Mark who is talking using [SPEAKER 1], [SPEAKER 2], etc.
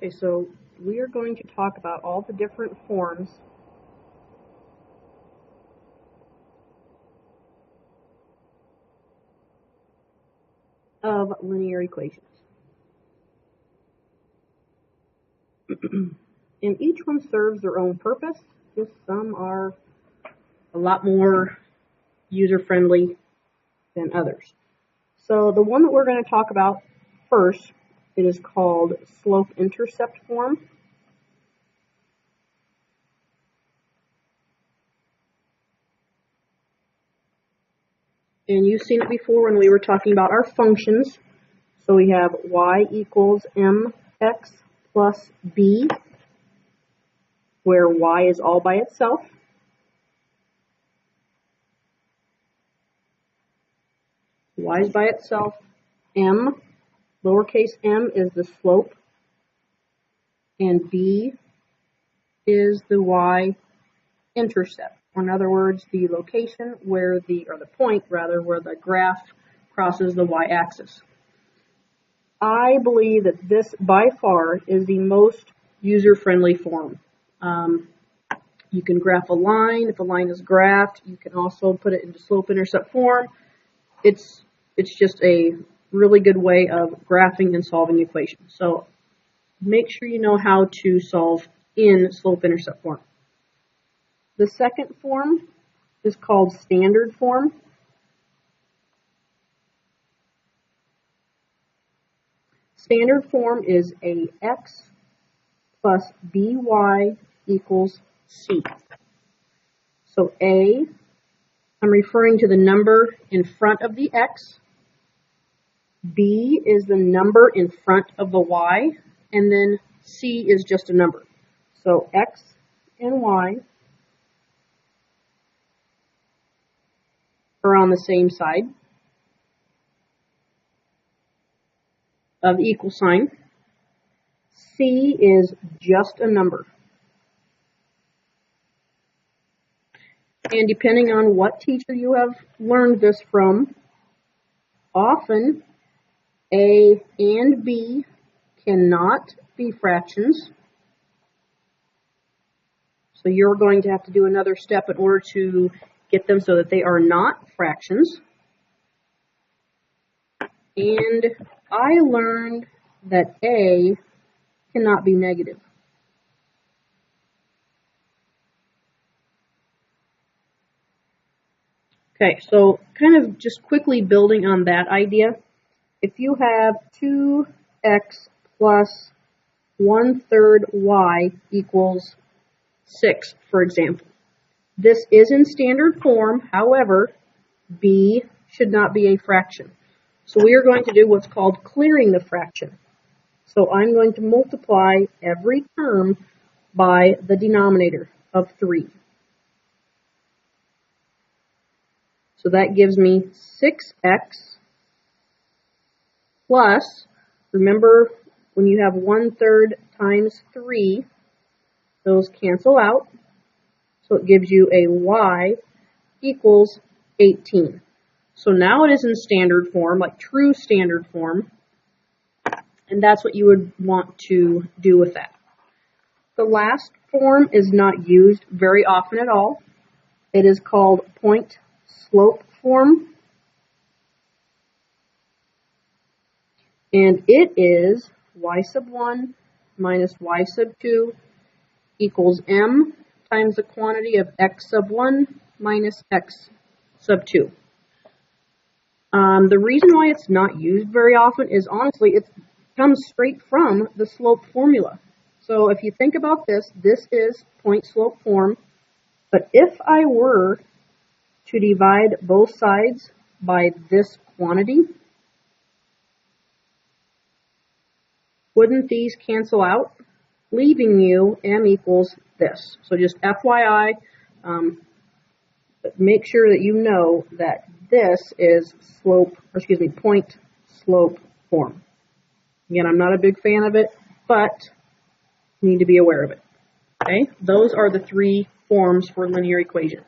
[SPEAKER 1] Okay, so we are going to talk about all the different forms of linear equations. And each one serves their own purpose, just some are a lot more user-friendly than others. So the one that we're going to talk about first, it is called slope-intercept form. And you've seen it before when we were talking about our functions. So we have y equals mx plus b, where y is all by itself. Y is by itself. M, lowercase m, is the slope. And b is the y-intercept. Or in other words, the location where the point rather, where the graph crosses the y-axis. I believe that this, by far, is the most user-friendly form. You can graph a line. If a line is graphed, you can also put it into slope-intercept form. It's just a really good way of graphing and solving equations. So make sure you know how to solve in slope-intercept form. The second form is called standard form. Standard form is ax plus by equals c. So a, I'm referring to the number in front of the x. B is the number in front of the y. And then c is just a number. So x and y are on the same side of the equal sign. C is just a number. And depending on what teacher you have learned this from, often A and B cannot be fractions. So you're going to have to do another step in order to get them so that they are not fractions. And I learned that A cannot be negative. Okay, so kind of just quickly building on that idea. If you have 2x plus 1/3 y equals 6, for example. This is in standard form, however, b should not be a fraction. So we are going to do what's called clearing the fraction. So I'm going to multiply every term by the denominator of 3. So that gives me 6x plus, remember when you have 1/3 times 3, those cancel out. So it gives you a y equals 18. So now it is in standard form, like true standard form. And that's what you would want to do with that. The last form is not used very often at all. It is called point slope form. And it is y sub 1 minus y sub 2 equals m times the quantity of x sub 1 minus x sub 2. The reason why it's not used very often is honestly it comes straight from the slope formula. So if you think about this, this is point slope form. But if I were to divide both sides by this quantity, wouldn't these cancel out, leaving you m equals this? So just FYI, make sure that you know that this is point slope form. Again, I'm not a big fan of it, but you need to be aware of it. Okay, those are the 3 forms for linear equations.